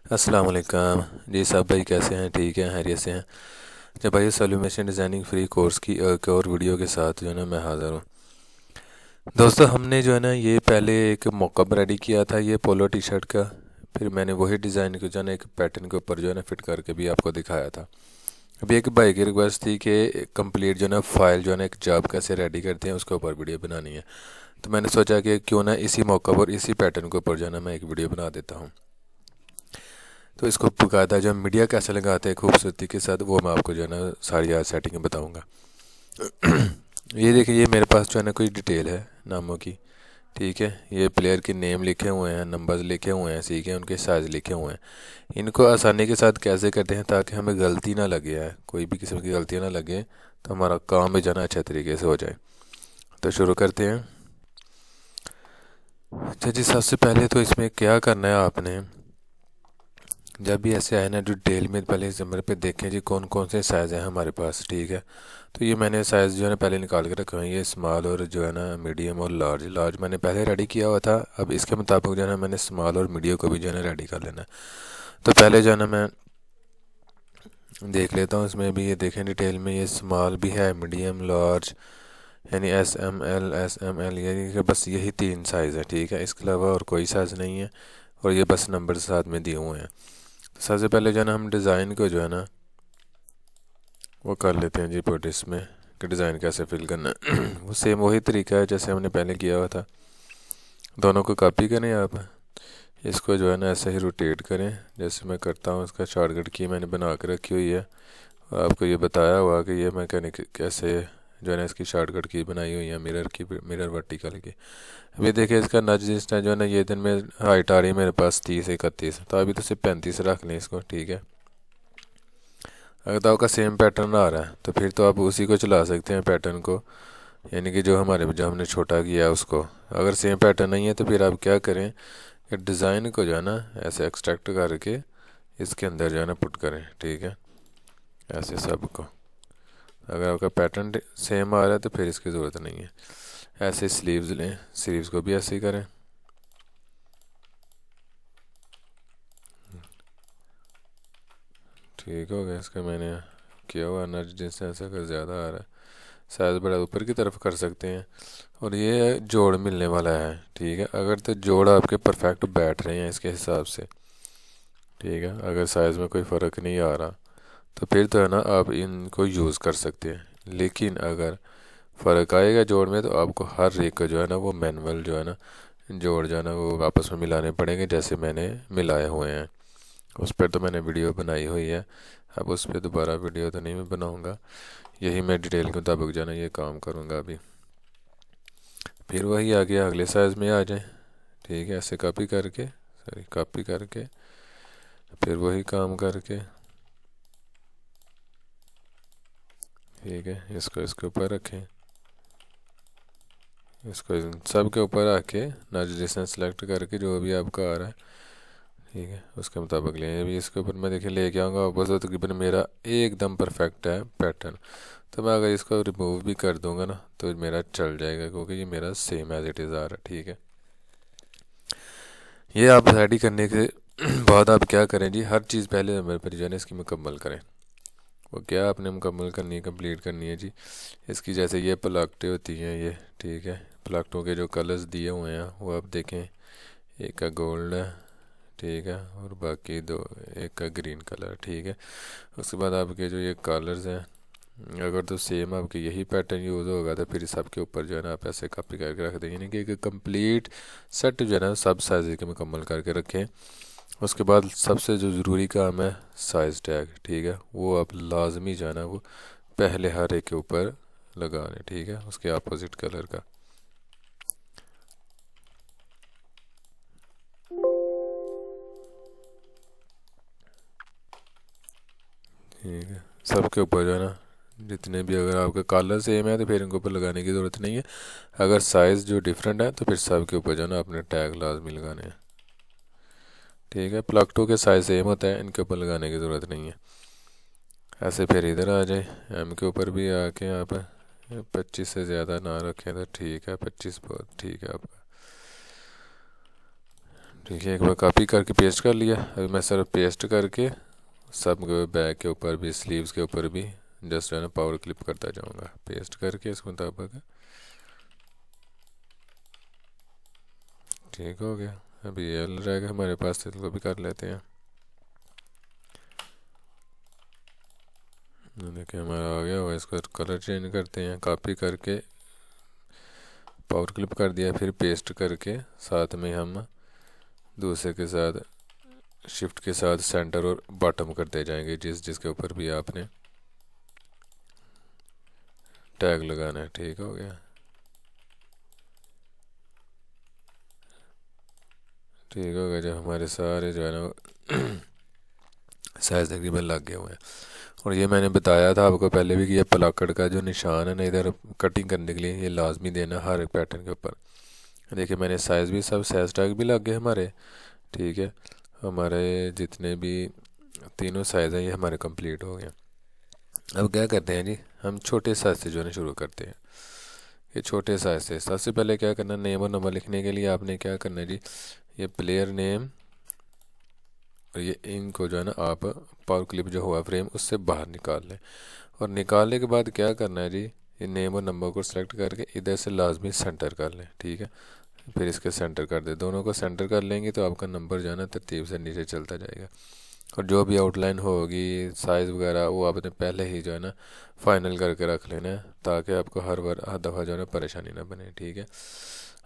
अस्सलाम वालेकुम जी साहब भाई, कैसे हैं? ठीक है, हैरियत से हैं? जब भाई सॉल्यूमेशन डिज़ाइनिंग फ्री कोर्स की एक और वीडियो के साथ जो है ना मैं हाज़िर हूँ। दोस्तों, हमने जो है ना ये पहले एक मॉकअप रेडी किया था ये पोलो टी शर्ट का। फिर मैंने वही डिज़ाइन को जो है ना एक पैटर्न के ऊपर जो है ना फिट करके भी आपको दिखाया था। अभी एक भाई की रिक्वेस्ट थी कि कंप्लीट जो है ना फाइल जो है ना एक जॉब कैसे रेडी करते हैं उसके ऊपर वीडियो बनानी है। तो मैंने सोचा कि क्यों ना इसी मॉकअप और इसी पैटर्न के ऊपर जो है ना मैं एक वीडियो बना देता हूँ। तो इसको बाकायदा जो मीडिया कैसे लगाते हैं खूबसूरती के साथ, वो मैं आपको जो है ना सारी आज सेटिंग बताऊंगा। ये देखिए, ये मेरे पास जो है ना कोई डिटेल है नामों की। ठीक है, ये प्लेयर के नेम लिखे हुए हैं, नंबर्स लिखे हुए हैं, ठीक है, उनके साइज़ लिखे हुए हैं। इनको आसानी के साथ कैसे करते हैं ताकि हमें गलती ना लगे है, कोई भी किस्म की गलतियाँ ना लगे, तो हमारा काम भी जो है ना अच्छे तरीके से हो जाए। तो शुरू करते हैं। अच्छा जी, सबसे पहले तो इसमें क्या करना है आपने, जब भी ऐसे आए ना डिटेल में पहले इस नंबर पे देखें जी कौन कौन से साइज़ हैं हमारे पास। ठीक है, तो ये मैंने साइज़ जो है ना पहले निकाल के रखे हुए हैं। ये स्मॉल और जो है ना मीडियम और लार्ज लार्ज मैंने पहले रेडी किया हुआ था। अब इसके मुताबिक जो है ना मैंने स्मॉल और मीडियम को भी जो है ना रेडी कर लेना है। तो पहले जो है ना मैं देख लेता हूँ इसमें भी। ये देखें डिटेल में, ये स्मॉल भी है, मीडियम, लार्ज, यानी एस एम एल यानी कि बस यही तीन साइज़ है। ठीक है, इसके अलावा और कोई साइज़ नहीं है, और ये बस नंबर साथ में दिए हुए हैं। तो सबसे पहले जो है ना हम डिज़ाइन को जो है ना वो कर लेते हैं जी पुट इसमें, कि डिज़ाइन कैसे फिल करना है। वो सेम वही तरीका है जैसे हमने पहले किया हुआ था। दोनों को कॉपी करें आप, इसको जो है ना ऐसे ही रोटेट करें जैसे मैं करता हूँ। इसका शॉर्टकट की मैंने बना के रखी हुई है, और आपको ये बताया हुआ कि ये मैकेनिक कैसे जो है ना इसकी शॉर्टकट की बनाई हुई है, मिरर की, मिरर वर्टिकल की। अभी देखिए इसका नज डिस्टेंस जो है ना, ये दिन में हाइट आ रही है मेरे पास 30 31, तो अभी तो सिर्फ 35 रख लें इसको। ठीक है, अगर तो आपका सेम पैटर्न आ रहा है तो फिर तो आप उसी को चला सकते हैं पैटर्न को, यानी कि जो हमने छोटा किया है उसको। अगर सेम पैटर्न नहीं है तो फिर आप क्या करें कि डिज़ाइन को जो है ना ऐसे एक्सट्रैक्ट करके इसके अंदर जो है ना पुट करें। ठीक है, ऐसे सबको। अगर आपका पैटर्न सेम आ रहा है तो फिर इसकी ज़रूरत नहीं है। ऐसे स्लीव्स लें, स्लीव्स को भी ऐसे ही करें। ठीक हो गया, इसका मैंने किया हुआ नज डिस्टेंस अगर ज़्यादा आ रहा है, साइज़ बड़ा ऊपर की तरफ कर सकते हैं। और ये जोड़ मिलने वाला है। ठीक है, अगर तो जोड़ आपके परफेक्ट बैठ रहे हैं इसके हिसाब से, ठीक है, अगर साइज़ में कोई फ़र्क नहीं आ रहा तो फिर तो है ना आप इनको यूज़ कर सकते हैं। लेकिन अगर फ़र्क आएगा जोड़ में, तो आपको हर एक का जो है ना वो मैनुअल जो है ना जोड़ जो है ना वो आपस में मिलाने पड़ेंगे जैसे मैंने मिलाए हुए हैं। उस पर तो मैंने वीडियो बनाई हुई है, अब उस पर दोबारा वीडियो तो नहीं मैं बनाऊँगा। यही मैं डिटेल के मुताबिक जो है ना ये काम करूँगा अभी। फिर वही आगे अगले साइज़ में आ जाए। ठीक है, ऐसे कॉपी करके, सॉरी कॉपी करके, फिर वही काम करके, ठीक है, इसको इसके ऊपर रखें, इसको इन सब के ऊपर आके नॉच डिस्टेंस सेलेक्ट करके जो भी आपका आ रहा है, ठीक है, उसके मुताबिक लें। अभी इसके ऊपर मैं देखिए लेके आऊँगा वापस, तो तकरीबन मेरा एकदम परफेक्ट है पैटर्न। तो मैं अगर इसको रिमूव भी कर दूंगा ना तो मेरा चल जाएगा, क्योंकि ये मेरा सेम एज इट इज़ आ रहा है। ठीक है, ये आप रेडी करने के बाद आप क्या करें जी, हर चीज़ पहले मेरे पर जो है ना इसकी मुकम्मल करें। वो क्या आपने मुकम्मल करनी है, कंप्लीट करनी है जी। इसकी जैसे ये प्लाक्टें होती हैं ये, ठीक है, प्लाक्टों के जो कलर्स दिए हुए हैं वो आप देखें। एक का गोल्ड है, ठीक है, और बाकी दो, एक का ग्रीन कलर। ठीक है, उसके बाद आपके जो ये कलर्स हैं, अगर तो सेम आपके यही पैटर्न यूज़ होगा तो फिर सबके ऊपर जो है ना आप ऐसे कॉपी करके रख देंगे, यानी कि एक कंप्लीट सेट जो है ना सब साइज़ के मुकम्मल करके रखें। उसके बाद सबसे जो ज़रूरी काम है साइज़ टैग, ठीक है, वो आप लाजमी जो है ना वो पहले हर एक के ऊपर लगाने। ठीक है, उसके अपोजिट कलर का। ठीक है, सबके ऊपर जो है ना जितने भी, अगर आपका कलर सेम है तो फिर इनके ऊपर लगाने की ज़रूरत नहीं है। अगर साइज़ जो डिफरेंट है तो फिर सब के ऊपर जो है ना अपने टैग लाजमी लगाने हैं। ठीक है, प्लग टू के साइज़ सेम होता है, इनके ऊपर लगाने की ज़रूरत नहीं है। ऐसे फिर इधर आ जाए, एम के ऊपर भी आके यहाँ पर 25 से ज़्यादा ना रखें तो ठीक है, 25 बहुत ठीक है आपका। ठीक है, एक बार कॉपी करके पेस्ट कर लिया। अभी मैं सिर्फ पेस्ट करके सब बैक के ऊपर भी, स्लीव्स के ऊपर भी जस्ट जो है ना पावर क्लिप करता जाऊंगा, पेस्ट करके इसके मुताबिक। ठीक हो गया। अभी ये रहेगा हमारे पास, तो इसको भी कर लेते हैं। देखिए हमारा आ गया हुआ। इसको कलर चेंज करते हैं, कॉपी करके पावर क्लिप कर दिया, फिर पेस्ट करके साथ में हम दूसरे के साथ शिफ्ट के साथ सेंटर और बॉटम करते जाएंगे, जिसके ऊपर भी आपने टैग लगाना है। ठीक हो गया। ठीक हो गया। जब हमारे सारे जो है ना साइज तकरीबन लग गए हुए हैं। और ये मैंने बताया था आपको पहले भी कि ये पलाकड़ का जो निशान है ना इधर कटिंग करने के लिए, ये लाजमी देना हर एक पैटर्न के ऊपर। देखिए मैंने साइज़ भी सब साइज टैग भी लग गए हमारे। ठीक है, हमारे जितने भी तीनों साइज़ हैं ये हमारे कंप्लीट हो गए। अब क्या करते हैं जी, हम छोटे साइज से जो है शुरू करते हैं। ये छोटे साइज से सबसे पहले क्या करना, नेम और नंबर लिखने के लिए आपने क्या करना है जी, ये प्लेयर नेम और ये इनको जो है ना आप पावर क्लिप जो हुआ फ्रेम उससे बाहर निकाल लें। और निकालने के बाद क्या करना है जी, ये नेम और नंबर को सेलेक्ट करके इधर से लाजमी सेंटर कर लें। ठीक है, फिर इसके सेंटर कर दे, दोनों को सेंटर कर लेंगे तो आपका नंबर जो है ना तरतीब से नीचे चलता जाएगा। और जो भी आउटलाइन होगी साइज़ वगैरह वो आपने पहले ही जो है ना फाइनल करके रख लेना है, ताकि आपको हर दफ़ा जो है ना परेशानी ना बने। ठीक है,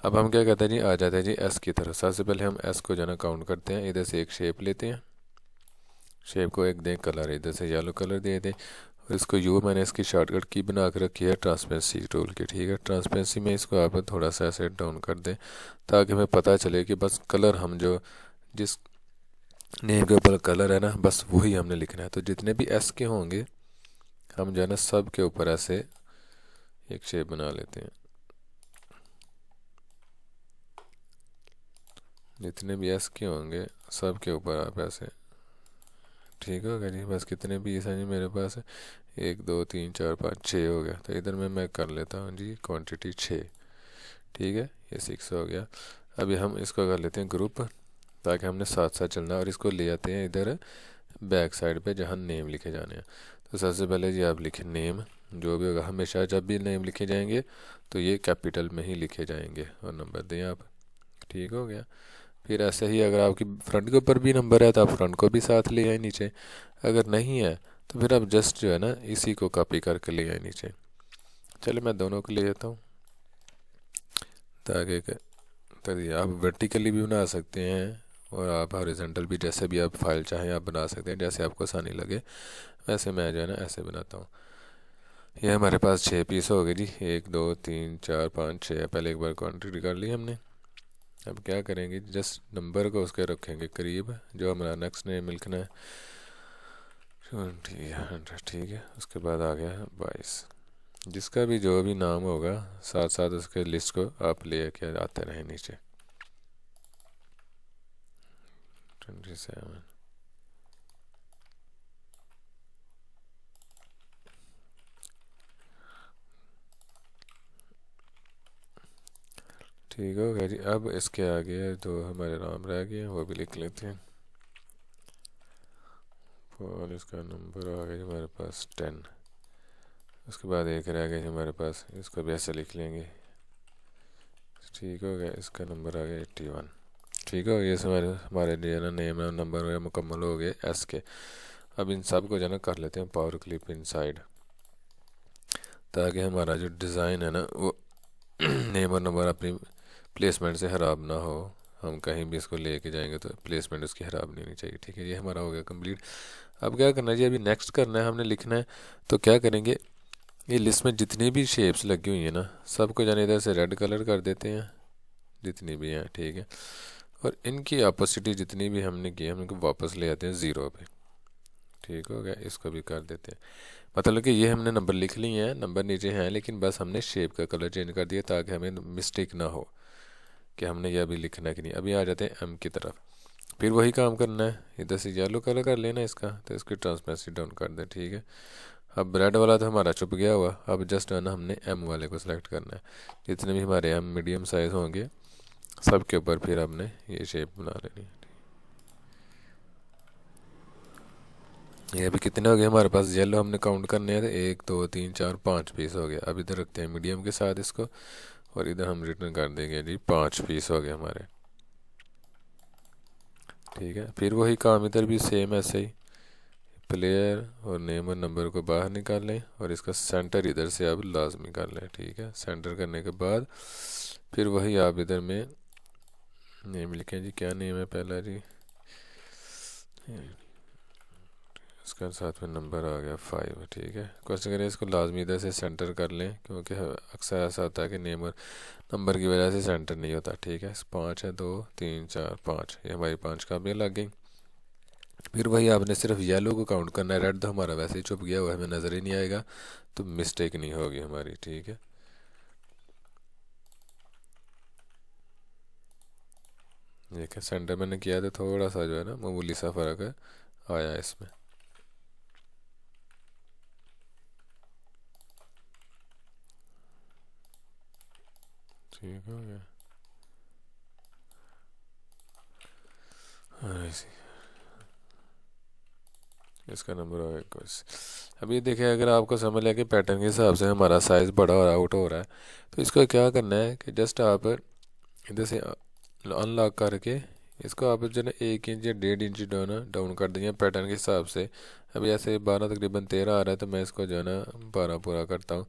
अब हम क्या कहते हैं जी, आ जाते हैं जी एस की तरफ। सबसे पहले हम एस को जो है ना काउंट करते हैं। इधर से एक शेप लेते हैं, शेप को एक दें कलर, इधर से येलो कलर दे दें। और इसको यू मैंने इसकी शॉर्टकट की बना के रखी है ट्रांसपेरेंसी टूल की। ठीक है, ट्रांसपेरेंसी में इसको आप थोड़ा सा ऐसे डाउन कर दें ताकि हमें पता चले कि बस कलर हम जो जिस नेम के ऊपर कलर है ना बस वही हमने लिखना है। तो जितने भी एस के होंगे हम जो है ना सब के ऊपर ऐसे एक शेप बना लेते हैं। जितने भी एस के होंगे सब के ऊपर आप ऐसे। ठीक होगा जी, बस कितने भी ऐसा जी मेरे पास है, 1 2 3 4 5 6 हो गया। तो इधर में मैं कर लेता हूँ जी क्वांटिटी 6। ठीक है, ये 6 हो गया। अभी हम इसको कर लेते हैं ग्रुप, ताकि हमने साथ साथ चलना है। और इसको ले आते हैं इधर बैक साइड पे जहाँ नेम लिखे जाने हैं। तो सबसे पहले जी आप लिखें नेम, जो भी होगा हमेशा जब भी नेम लिखे जाएंगे तो ये कैपिटल में ही लिखे जाएंगे और नंबर दें आप। ठीक हो गया। फिर ऐसे ही अगर आपकी फ्रंट के ऊपर भी नंबर है तो आप फ्रंट को भी साथ ले आए नीचे। अगर नहीं है तो फिर आप जस्ट जो है ना इसी को कॉपी करके ले आए नीचे। चलो मैं दोनों को ले आता हूँ, ताकि तभी आप वर्टिकली भी बना सकते हैं और आप हॉरिजॉन्टल भी, जैसे भी आप फाइल चाहें आप बना सकते हैं, जैसे आपको आसानी लगे वैसे। मैं जो है ना ऐसे बनाता हूँ। ये हमारे पास 6 पीस हो गए जी, 1 2 3 4 5 6। पहले एक बार क्वान्टिटी कर ली हमने। अब क्या करेंगे, जस्ट नंबर को उसके रखेंगे करीब जो हमारा नेक्स्ट नेम लिखना है। 100। ठीक है, उसके बाद आ गया है 22। जिसका भी जो भी नाम होगा साथ साथ उसके लिस्ट को आप ले के आते रहें नीचे। 27। ठीक हो गया जी। अब इसके आगे जो हमारे नाम रह गए हैं वो भी लिख लेते हैं। और इसका नंबर आ गया हमारे पास 10। उसके बाद एक रह गया हमारे पास, इसको भी ऐसे लिख लेंगे। ठीक हो गया, इसका नंबर आ गया 81। ठीक हो गया, ये हमारे जो है ना नेम है नंबर वगैरह मुकम्मल हो गए एस के। अब इन सब को जो है ना कर लेते हैं पावर क्लिप इनसाइड, ताकि हमारा जो डिज़ाइन है ना वो नेम और नंबर अपनी प्लेसमेंट से ख़राब ना हो। हम कहीं भी इसको लेके जाएंगे तो प्लेसमेंट उसकी ख़राब नहीं होनी चाहिए। ठीक है, ये हमारा हो गया कंप्लीट। अब क्या करना है जी, अभी नेक्स्ट करना है, हमने लिखना है। तो क्या करेंगे, ये लिस्ट में जितनी भी शेप्स लगी हुई हैं ना सबको जाने इधर से रेड कलर कर देते हैं जितनी भी हैं। ठीक है, और इनकी अपोसिटी जितनी भी हमने की हम इनको वापस ले आते हैं 0 पे। ठीक हो गया, इसको भी कर देते हैं। मतलब कि ये हमने नंबर लिख लिए हैं, नंबर नीचे हैं, लेकिन बस हमने शेप का कलर चेंज कर दिया ताकि हमें मिस्टेक ना हो कि हमने यह अभी लिखना है कि नहीं। अभी आ जाते हैं एम की तरफ। फिर वही काम करना है, इधर से येलो कलर कर लेना इसका, तो इसकी ट्रांसपेरेंसी डाउन कर दें। ठीक है, अब रेड वाला तो हमारा छुप गया हुआ, अब जस्ट है ना हमने एम वाले को सिलेक्ट करना है। जितने भी हमारे एम मीडियम साइज़ होंगे सब के ऊपर फिर हमने ये शेप बना लेनी। ये अभी कितने हो गए हमारे पास, येलो हमने काउंट करने थे, 1 2 3 4 5 पीस हो गया। अब इधर रखते हैं मीडियम के साथ इसको, और इधर हम रिटर्न कर देंगे जी 5 पीस हो गए हमारे। ठीक है, फिर वही काम इधर भी सेम ऐसे ही, प्लेयर और नेम और नंबर को बाहर निकाल लें और इसका सेंटर इधर से अब लाजमी कर लें। ठीक है, सेंटर करने के बाद फिर वही आप इधर में नेम लिखें जी, क्या नेम है पहला जी, इसका साथ में नंबर आ गया 5। ठीक है, कोशिश करें इसको लाजमी इधर से सेंटर कर लें, क्योंकि अक्सर ऐसा होता है कि नेम और नंबर की वजह से सेंटर नहीं होता। ठीक है, 5 है, 2 3 4 5, ये हमारी 5 कापियाँ लग गई। फिर वही आपने सिर्फ येलो को काउंट करना है, रेड तो हमारा वैसे ही छुप गया हुआ है, हमें नज़र ही नहीं आएगा, तो मिस्टेक नहीं होगी हमारी। ठीक है, देखिए सेंटर मैंने किया था, थोड़ा सा जो है ना मामूली सा फ़र्क है आया इसमें। ठीक हो गया, हाँ इसी इसका नंबर हो गया 21। अब ये देखिए, अगर आपको समझ लिया कि पैटर्न के हिसाब से हमारा साइज़ बड़ा और आउट हो रहा है, तो इसको क्या करना है कि जस्ट आप इधर से अनलॉक करके इसको आप जो है ना 1 इंच या 1.5 इंच जो है ना डाउन कर देंगे पैटर्न के हिसाब से। अभी ऐसे 12 तकरीबन 13 आ रहा है, तो मैं इसको जो है ना 12 पूरा करता हूँ,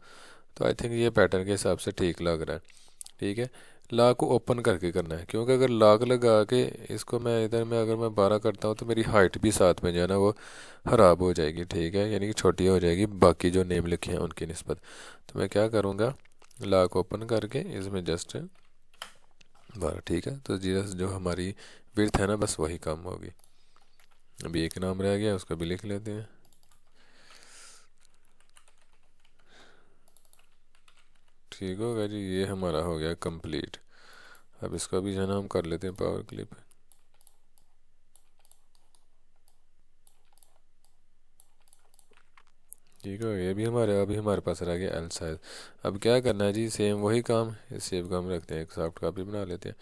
तो आई थिंक ये पैटर्न के हिसाब से ठीक लग रहा है। ठीक है, लॉक को ओपन करके करना है, क्योंकि अगर लॉक लगा के इसको मैं इधर में अगर मैं 12 करता हूँ तो मेरी हाइट भी साथ में जो है ना वो ख़राब हो जाएगी। ठीक है, यानी कि छोटी हो जाएगी बाकी जो नेम लिखे हैं उनकी निस्बत। तो मैं क्या करूँगा, लॉक ओपन करके इसमें जस्ट 12। ठीक है, तो जी जो हमारी विड्थ है ना बस वही कम होगी। अभी एक नाम रह गया, उसको भी लिख लेते हैं। ठीक हो गया जी, ये हमारा हो गया कंप्लीट। अब इसका भी जो है ना हम कर लेते हैं पावर क्लिप। ठीक है, ये भी हमारे अभी हमारे पास रह गया एल साइज। अब क्या करना है जी, सेम वही काम, इस शेप का हम रखते हैं, एक सॉफ्ट कॉपी बना लेते हैं।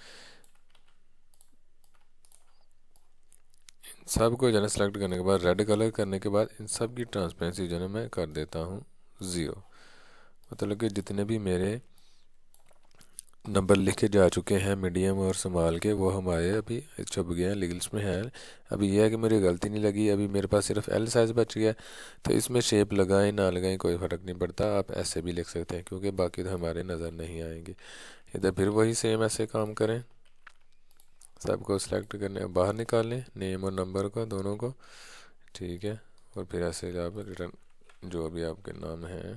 सबको जो है ना सेलेक्ट करने के बाद रेड कलर करने के बाद इन सब की ट्रांसपेरेंसी जो है ना मैं कर देता हूँ 0। मतलब कि जितने भी मेरे नंबर लिखे जा चुके हैं मीडियम और स्मॉल के, वो हमारे अभी छुप गए हैं, लीगल्स में हैं। अभी यह है कि मेरी गलती नहीं लगी, अभी मेरे पास सिर्फ एल साइज़ बच गया। तो इसमें शेप लगाएं ना लगाएं कोई फ़र्क नहीं पड़ता, आप ऐसे भी लिख सकते हैं, क्योंकि बाकी तो हमारे नज़र नहीं आएंगे। इधर फिर वही सेम ऐसे काम करें, सबको सिलेक्ट करने बाहर निकालें नेम और नंबर को दोनों को। ठीक है, और फिर ऐसे आप रिटर्न जो भी आपके नाम हैं।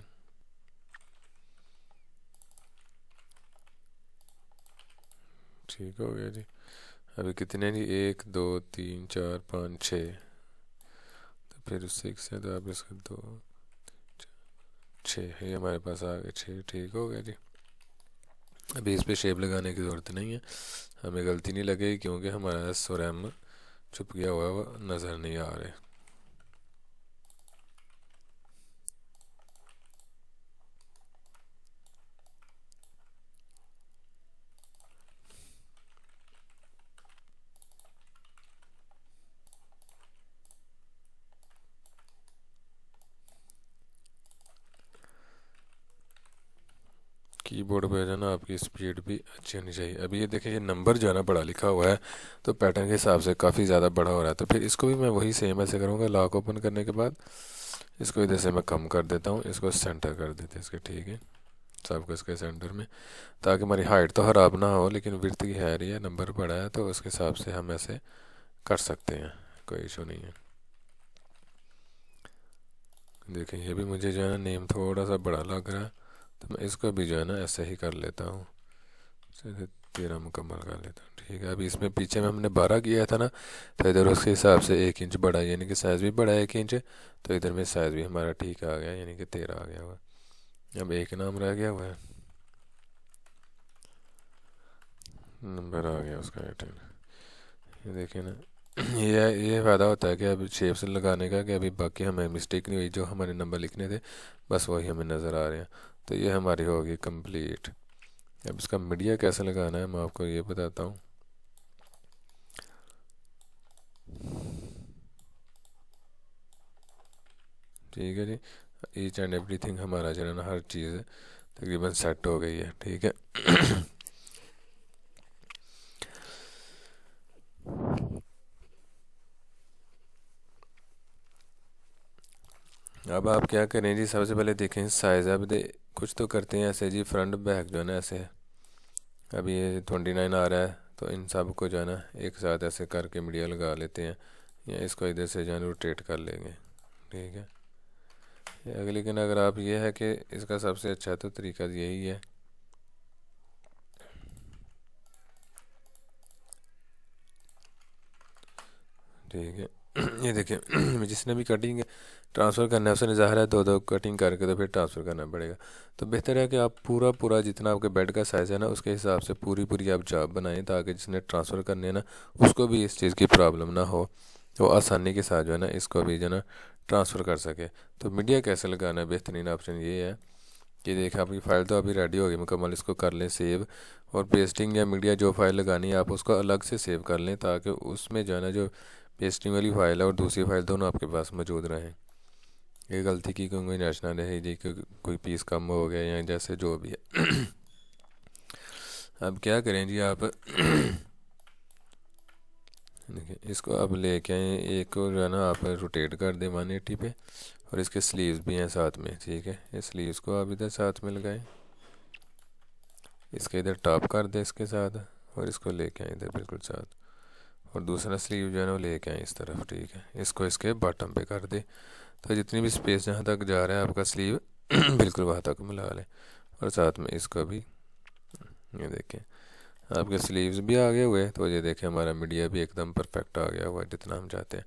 ठीक हो गया जी, अभी कितने जी, 1 2 3 4 5 6, तो फिर 6 है तो आप इसका 2 6 है, हमारे पास आ गए 6। ठीक हो गया जी, अभी इस पर शेप लगाने की ज़रूरत नहीं है, हमें गलती नहीं लगेगी, क्योंकि हमारा एस और एम छुप गया हुआ है, वो नज़र नहीं आ रहे। कीबोर्ड पे जो है ना आपकी स्पीड भी अच्छी होनी चाहिए। अभी ये देखें, ये नंबर जो है ना बड़ा लिखा हुआ है, तो पैटर्न के हिसाब से काफ़ी ज़्यादा बड़ा हो रहा है, तो फिर इसको भी मैं वही सेम ऐसे करूँगा, लॉक ओपन करने के बाद इसको इधर से मैं कम कर देता हूँ, इसको सेंटर कर देते हैं इसके। ठीक है, सबको इसके सेंटर में, ताकि हमारी हाइट तो ख़राब ना हो, लेकिन विड्थ की है रही है, नंबर बड़ा है, तो उसके हिसाब से हम ऐसे कर सकते हैं, कोई इशू नहीं है। देखें, ये भी मुझे जो है ना नेम थोड़ा सा बड़ा लग रहा है, तो मैं इसको भी जो है ना ऐसे ही कर लेता हूँ, सीधे 13 मुकम्मल कर लेता हूँ। ठीक है, अभी इसमें पीछे में हमने 12 किया था ना, तो इधर उसके हिसाब से 1 इंच बढ़ा, यानी कि साइज़ भी बढ़ा 1 इंच, तो इधर में साइज़ भी हमारा ठीक आ गया, यानी कि 13 आ गया हुआ। अब एक नाम रह गया हुआ है, नंबर आ गया उसका 18। ये देखिए ना, ये फ़ायदा होता है कि अब शेप से लगाने का, कि अभी बाकी हमें मिस्टेक नहीं हुई, जो हमारे नंबर लिखने थे बस वही हमें नज़र आ रहे हैं। तो ये हमारी होगी कंप्लीट। अब इसका मीडिया कैसे लगाना है मैं आपको ये बताता हूँ। ठीक है जी, ईच एंड एवरीथिंग हमारा जो है ना हर चीज़ तकरीबन सेट हो गई है। ठीक है अब आप क्या करें जी, सबसे पहले देखें साइज़। अब कुछ तो करते हैं ऐसे जी, फ्रंट बैक जो है ना ऐसे, अब ये 29 आ रहा है तो इन सब को जो है ना एक साथ ऐसे करके मीडिया लगा लेते हैं, या इसको इधर से जो है रोटेट कर लेंगे। ठीक है, लेकिन अगर आप ये है कि इसका सबसे अच्छा तो तरीका यही है। ठीक है ये देखिए जिसने भी कटिंग ट्रांसफ़र करना है उसने ज़ाहिर है दो दो कटिंग करके तो फिर ट्रांसफ़र करना पड़ेगा। तो बेहतर है कि आप पूरा पूरा जितना आपके बेड का साइज़ है ना उसके हिसाब से पूरी पूरी आप जॉब बनाएं, ताकि जिसने ट्रांसफ़र करने है ना उसको भी इस चीज़ की प्रॉब्लम ना हो, वो आसानी के साथ जो है ना इसको भी जो है ना ट्रांसफ़र कर सके। तो मीडिया कैसे लगाना है, बेहतरीन ऑप्शन ये है कि देखिए आपकी फ़ाइल तो अभी रेडी होगी मुकम्मल, इसको कर लें सेव, और पेस्टिंग या मीडिया जो फाइल लगानी है आप उसको अलग से सेव कर लें, ताकि उसमें जो है ना जो पेस्टिंग वाली फ़ाइल है और दूसरी फ़ाइल दोनों आपके पास मौजूद रहें। ये गलती की कोई गुंजाइश ना रहे जी कि कोई पीस कम हो गया या जैसे जो भी है अब क्या करें जी आप देखिए इसको अब लेके आए, एक को जो है ना आप रोटेट कर दें 180 पे, और इसके स्लीव्स भी हैं साथ में। ठीक है, इस स्लीव्स को आप इधर साथ में लगाएं, इसके इधर टॉप कर दें इसके साथ, और इसको लेके आए इधर बिल्कुल साथ, और दूसरा स्लीव जो है ना वो लेके आए इस तरफ। ठीक है, इसको इसके बॉटम पे कर दे, तो जितनी भी स्पेस जहाँ तक जा रहा है आपका स्लीव बिल्कुल वहाँ तक मिला लें, और साथ में इसको भी ये देखें आपके स्लीव्स भी आ गए हुए। तो ये देखें हमारा मीडिया भी एकदम परफेक्ट आ गया हुआ है जितना हम चाहते हैं।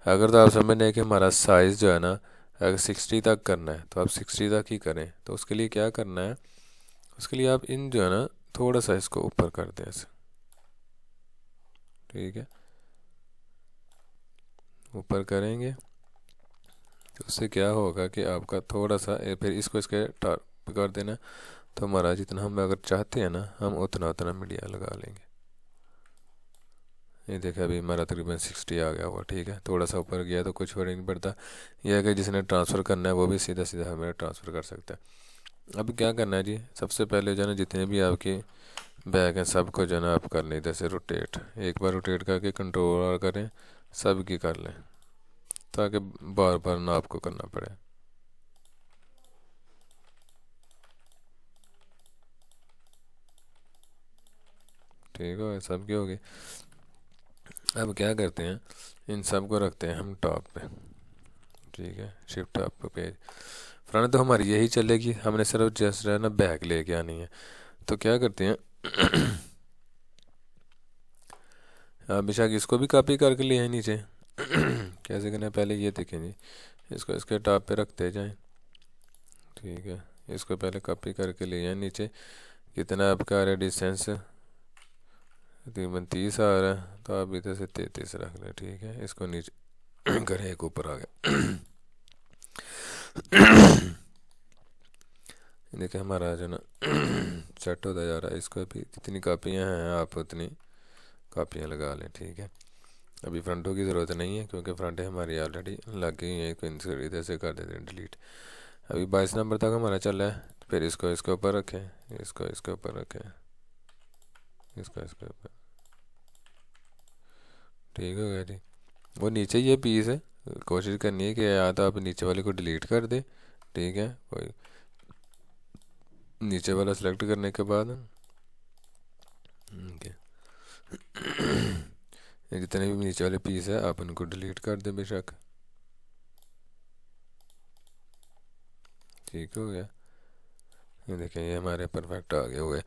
अगर तो आप समझ रहे हैं कि हमारा साइज़ जो है ना अगर 60 तक करना है तो आप 60 तक ही करें। तो उसके लिए क्या करना है, उसके लिए आप इन जो है ना थोड़ा सा इसको ऊपर कर दें ऐसे। ठीक है, ऊपर करेंगे तो उससे क्या होगा कि आपका थोड़ा सा फिर इसको इसके टॉप कर देना, तो हमारा जितना हम अगर चाहते हैं ना हम उतना उतना मीडिया लगा लेंगे। ये देखा अभी हमारा तकरीबन 60 आ गया हुआ। ठीक है, थोड़ा सा ऊपर गया तो कुछ फर्क नहीं पड़ता, यह है कि जिसने ट्रांसफ़र करना है वो भी सीधा सीधा हमें ट्रांसफ़र कर सकता है। अब क्या करना है जी, सबसे पहले जो है ना जितने भी आपके बैग हैं सबको जो है ना आप कर लें इधर से रोटेट, एक बार रोटेट करके कंट्रोल करें, सब की कर लें, ताकि बार बार ना आपको करना पड़े। ठीक है, सब की होगी। अब क्या करते हैं, इन सब को रखते हैं हम टॉप पे। ठीक है, शिफ्ट टॉप पे पेज, फ्रंट तो हमारी यही चलेगी, हमने सिर्फ जस्ट है ना बैक लेके आनी है। तो क्या करते हैं बेशक इसको भी कॉपी करके लिए हैं नीचे कैसे करना है पहले ये देखें जी, इसको इसके टॉप पे रखते जाएं। ठीक है, इसको पहले कॉपी करके लिए हैं नीचे, कितना आपका आ रहा है डिस्टेंस, तकरीबन 30 आ रहा है, तो आप इधर से 33 रख लें। ठीक है, इसको नीचे करें, एक ऊपर आ गया देखिए हमारा जो ना सेट होता जा रहा है। इसको भी जितनी कापियाँ हैं आप उतनी कापियाँ लगा लें। ठीक है, अभी फ्रंटों की ज़रूरत नहीं है क्योंकि फ्रंटें हमारी ऑलरेडी लग गई हैं, इसको इधर से कर देते हैं डिलीट। अभी 22 नंबर तक हमारा चल रहा है, फिर इसको इसके ऊपर रखें, इसको इसके ऊपर रखें, इसको इसके ऊपर। ठीक हो गया जी, वो नीचे ये पीस है, कोशिश करनी है कि या तो आप नीचे वाले को डिलीट कर दें। ठीक है, कोई नीचे वाला सेलेक्ट करने के बाद ठीक है जितने भी नीचे वाले पीस है आप उनको डिलीट कर दें बेशक। ठीक हो गया, ये देखें ये हमारे परफेक्ट आ गए हुए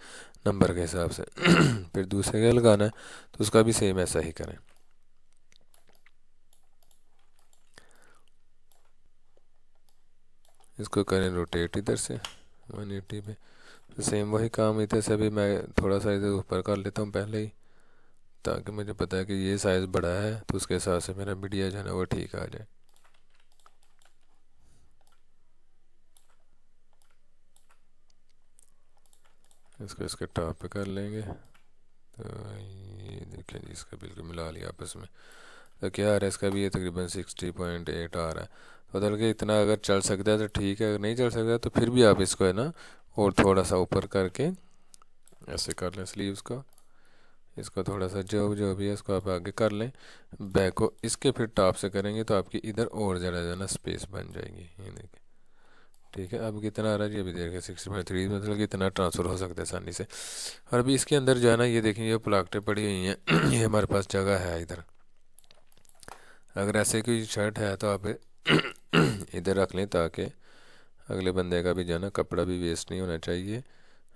नंबर के हिसाब से फिर दूसरे का लगाना है तो उसका भी सेम ऐसा ही करें। इसको करें रोटेट इधर से 180 पे, तो सेम वही काम इधर से भी मैं थोड़ा सा इधर ऊपर कर लेता हूँ पहले ही, ताकि मुझे पता है कि ये साइज़ बड़ा है तो उसके हिसाब से मेरा मीडिया जो है ना वो ठीक आ जाए। इसको इसके टॉप पे कर लेंगे। तो ये देखें जी, इसका बिल्कुल मिला लिया आपस में। तो क्या आ रहा है इसका भी, ये तकरीबन 60.8 आ रहा है। तो बदल के इतना अगर चल सकता है तो ठीक है, अगर नहीं चल सकता तो फिर भी आप इसको है ना और थोड़ा सा ऊपर करके ऐसे कर लें स्लीव्स को। इसको थोड़ा सा जो जो भी है इसको आप आगे कर लें। बैक को इसके फिर टॉप से करेंगे तो आपकी इधर और ज़्यादा जो है ना स्पेस बन जाएगी। ये देखिए, ठीक है। अब कितना आ रहा है जी, अभी देखिए 60.3, मतलब कि इतना ट्रांसफ़र हो सकता है आसानी से। और अभी इसके अंदर जो है ना ये देखें, ये प्लाकेटें पड़ी हुई हैं ये हमारे पास जगह है इधर। अगर ऐसे कोई शर्ट है तो आप इधर रख लें ताकि अगले बंदे का भी जो है ना कपड़ा भी वेस्ट नहीं होना चाहिए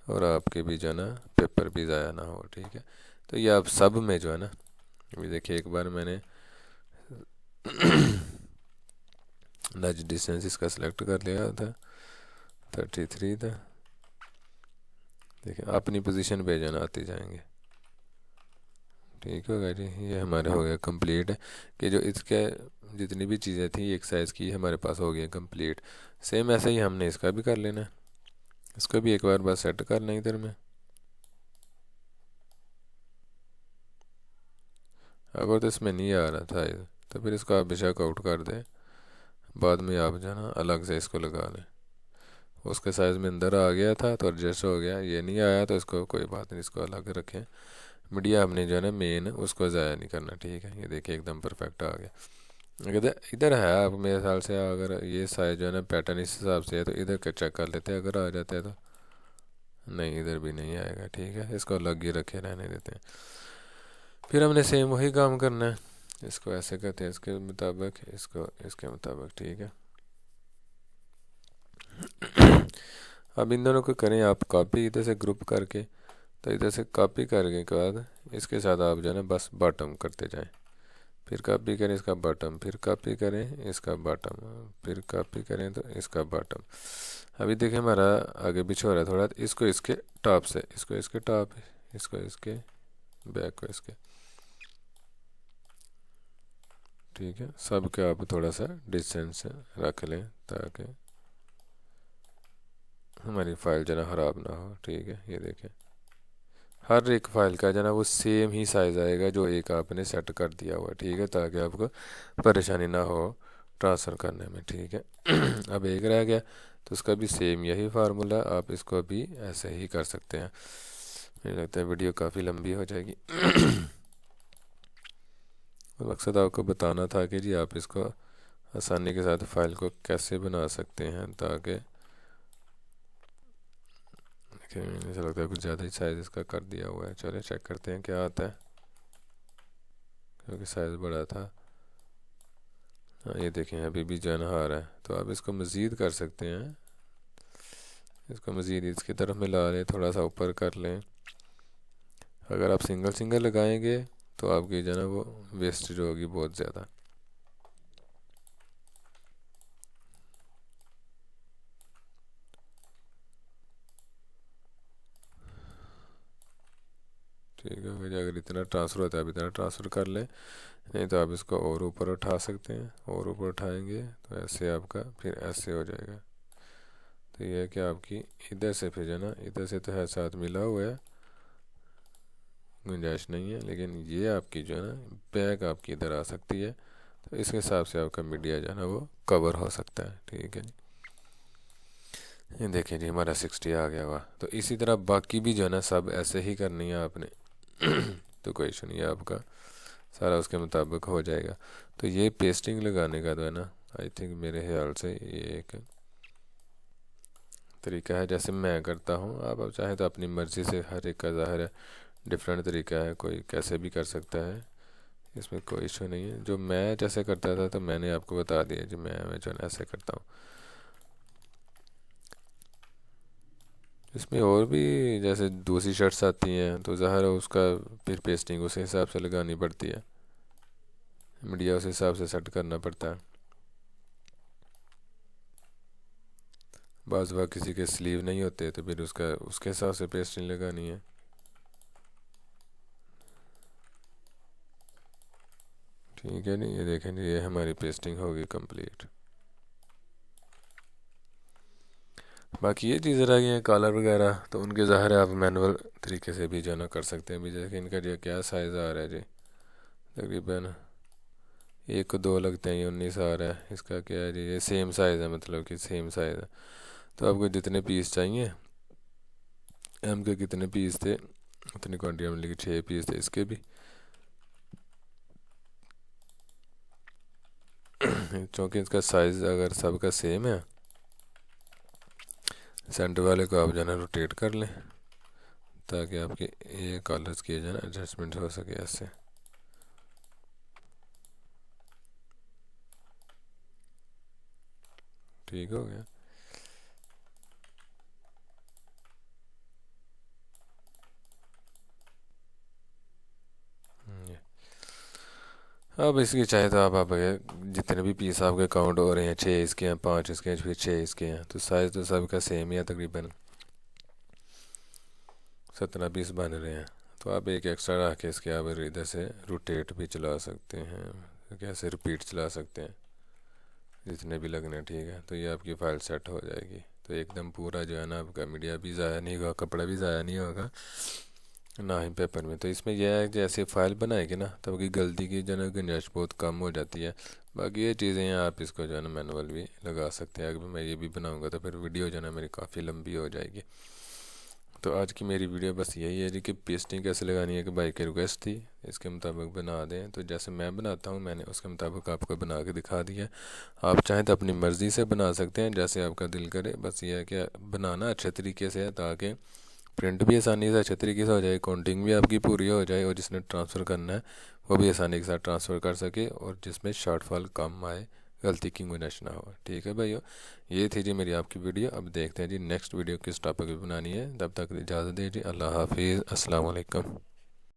और आपके भी जो है ना पेपर भी ज़ाया ना हो, ठीक है। तो ये आप सब में जो है ना, अभी देखिए एक बार मैंने नज डिस्टेंस इसका सेलेक्ट कर लिया था, 33 था। देखिए अपनी पोजीशन पे जो है ना आते जाएंगे, ठीक होगा जी। ये हमारे हो गया कंप्लीट है कि जो इसके जितनी भी चीज़ें थी एक साइज़ की हमारे पास हो गई कंप्लीट। सेम ऐसे ही हमने इसका भी कर लेना है। इसको भी एक बार बस सेट कर लें इधर में। अगर तो इसमें नहीं आ रहा था तो फिर इसको आप बेशक आउट कर दें, बाद में आप जो है ना अलग से इसको लगा लें। उसके साइज़ में अंदर आ गया था तो एडजस्ट हो गया, ये नहीं आया तो इसको कोई बात नहीं, इसको अलग रखें। मीडिया हमने जो है ना मेन उसको ज़ाया नहीं करना, ठीक है। ये देखिए एकदम परफेक्ट आ गया। इधर इधर है आप मेरे ख्याल से, अगर ये साइज जो है ना पैटर्न इस हिसाब से है तो इधर का चेक कर लेते हैं, अगर आ जाता है तो। नहीं, इधर भी नहीं आएगा, ठीक है। इसको अलग ही रखे रहने देते हैं। फिर हमने सेम वही काम करना है, इसको ऐसे करते हैं इसके मुताबिक, इसको इसके मुताबिक, ठीक है। अब इन दोनों को करें आप कॉपी इधर से ग्रुप करके। तो इधर से कॉपी करने के बाद इसके साथ आप जो है ना बस बॉटम करते जाएं। फिर कॉपी करें इसका बॉटम, फिर कॉपी करें इसका बॉटम, फिर कॉपी करें तो इसका बॉटम। अभी देखिए हमारा आगे पीछे हो रहा है थोड़ा, तो इसको इसके टॉप से, इसको इसके टॉप, इसको इसके बैक को इसके, ठीक है। सब के आप थोड़ा सा डिस्टेंस रख लें ताकि हमारी फाइल जो ना ख़राब ना हो, ठीक है। ये देखें हर एक फ़ाइल का जो ना वो सेम ही साइज़ आएगा जो एक आपने सेट कर दिया हुआ है, ठीक है, ताकि आपको परेशानी ना हो ट्रांसफ़र करने में, ठीक है। अब एक रह गया तो उसका भी सेम यही फार्मूला, आप इसको भी ऐसे ही कर सकते हैं। मुझे लगता है वीडियो काफ़ी लंबी हो जाएगी। मकसद आपको बताना था कि जी आप इसको आसानी के साथ फ़ाइल को कैसे बना सकते हैं ताकि, मुझे लगता है कुछ ज़्यादा ही साइज़ इसका कर दिया हुआ है। चलिए चेक करते हैं क्या आता है, क्योंकि साइज़ बड़ा था। हाँ ये देखें अभी भी जो है ना आ रहा है, तो आप इसको मज़ीद कर सकते हैं। इसको मज़ीद इसकी तरफ मिला लें, थोड़ा सा ऊपर कर लें। अगर आप सिंगल सिंगल लगाएंगे तो आपकी जो है ना वो वेस्टेज होगी बहुत ज़्यादा। ठीक है, फिर अगर इतना ट्रांसफ़र होता है आप इतना ट्रांसफ़र कर लें, नहीं तो आप इसको और ऊपर उठा सकते हैं। और ऊपर उठाएंगे तो ऐसे आपका फिर ऐसे हो जाएगा। तो ये है कि आपकी इधर से फिर जो है ना, इधर से तो है साथ मिला हुआ है, गुंजाइश नहीं है, लेकिन ये आपकी जो है ना बैक आपकी इधर आ सकती है। तो इसके हिसाब से आपका मीडिया जो है ना वो कवर हो सकता है, ठीक है जी। ये देखिए जी हमारा 60 आ गया हुआ। तो इसी तरह बाकी भी जो है ना सब ऐसे ही करनी है आपने। तो कोई इशू नहीं है, आपका सारा उसके मुताबिक हो जाएगा। तो ये पेस्टिंग लगाने का तो है ना, आई थिंक मेरे ख्याल से ये एक तरीका है जैसे मैं करता हूँ। आप चाहें तो अपनी मर्ज़ी से, हर एक का ज़ाहिर है डिफरेंट तरीका है, कोई कैसे भी कर सकता है, इसमें कोई इशू नहीं है। जो मैं जैसे करता था तो मैंने आपको बता दिया जी, मैं जो है ना ऐसे करता हूँ। इसमें और भी जैसे दूसरी शर्ट्स आती हैं तो ज़ाहिर है उसका फिर पेस्टिंग उस हिसाब से लगानी पड़ती है, मीडिया उस हिसाब से सेट करना पड़ता है। बाज़ बार किसी के स्लीव नहीं होते तो फिर उसका उसके हिसाब से पेस्टिंग लगानी है, ठीक है। नहीं ये देखें ये हमारी पेस्टिंग होगी कंप्लीट। बाकी ये चीज़ें रह गई हैं कॉलर वगैरह, तो उनके ज़ाहिर है आप मैनुअल तरीके से भी जो है ना कर सकते हैं। अभी जैसे कि इनका जो क्या साइज़ आ रहा है जी, तकरीबन 1 को 2 लगते हैं, ये 19 आ रहा है। इसका क्या है जी, ये सेम साइज़ है, मतलब कि सेम साइज़ है। तो आपको जितने पीस चाहिए, एम के कितने पीस थे उतनी क्वान्टिटी में, लेकिन 6 पीस थे इसके भी। क्योंकि इसका साइज़ अगर सबका सेम है, सेंटर वाले को आप जो है ना रोटेट कर लें, ताकि आपके ये कॉलर्स किए जाए ना एडजस्टमेंट हो सके ऐसे। ठीक हो गया। ये अब इसकी चाहे तो आप जितने भी पीस आपके काउंट हो रहे हैं, 6 इसके हैं, 5 इसके हैं, फिर 6 इसके हैं, तो साइज़ तो सबका सेम ही है, तकरीबन 17 पीस बन रहे हैं। तो आप एक एक्स्ट्रा रख के इसके आप इधर से रोटेट भी चला सकते हैं, कैसे रिपीट चला सकते हैं, जितने भी लगने, ठीक है। तो ये आपकी फ़ाइल सेट हो जाएगी। तो एकदम पूरा जो है ना आपका मीडिया भी ज़ाया नहीं होगा, कपड़ा भी ज़ाया नहीं होगा, ना ही पेपर में। तो इसमें यह है कि जैसे फ़ाइल बनाएगी ना, तब की गलती की जो है ना गुंजाइश बहुत कम हो जाती है। बाकी ये चीज़ें हैं, आप इसको जो है ना मैनुअल भी लगा सकते हैं। अगर मैं ये भी बनाऊंगा तो फिर वीडियो जो है ना मेरी काफ़ी लंबी हो जाएगी। तो आज की मेरी वीडियो बस यही है जी कि पेस्टिंग कैसे लगानी है, कि भाई की रिक्वेस्ट थी, इसके मुताबिक बना दें। तो जैसे मैं बनाता हूँ, मैंने उसके मुताबिक आपको बना के दिखा दिया। आप चाहें तो अपनी मर्ज़ी से बना सकते हैं, जैसे आपका दिल करे। बस ये है कि बनाना अच्छे तरीके से है, ताकि प्रिंट भी आसानी से अच्छे तरीके से हो जाए, काउंटिंग भी आपकी पूरी हो जाए, और जिसने ट्रांसफ़र करना है वो भी आसानी के साथ ट्रांसफ़र कर सके, और जिसमें शॉर्टफॉल कम आए, गलती की गुंजाइश ना हो। ठीक है भाइयों, ये थी जी मेरी आपकी वीडियो। अब देखते हैं जी नेक्स्ट वीडियो किस टॉपिक पर बनानी है। तब तक इजाज़त दीजिए, अल्लाह हाफिज़, अस्सलाम वालेकुम।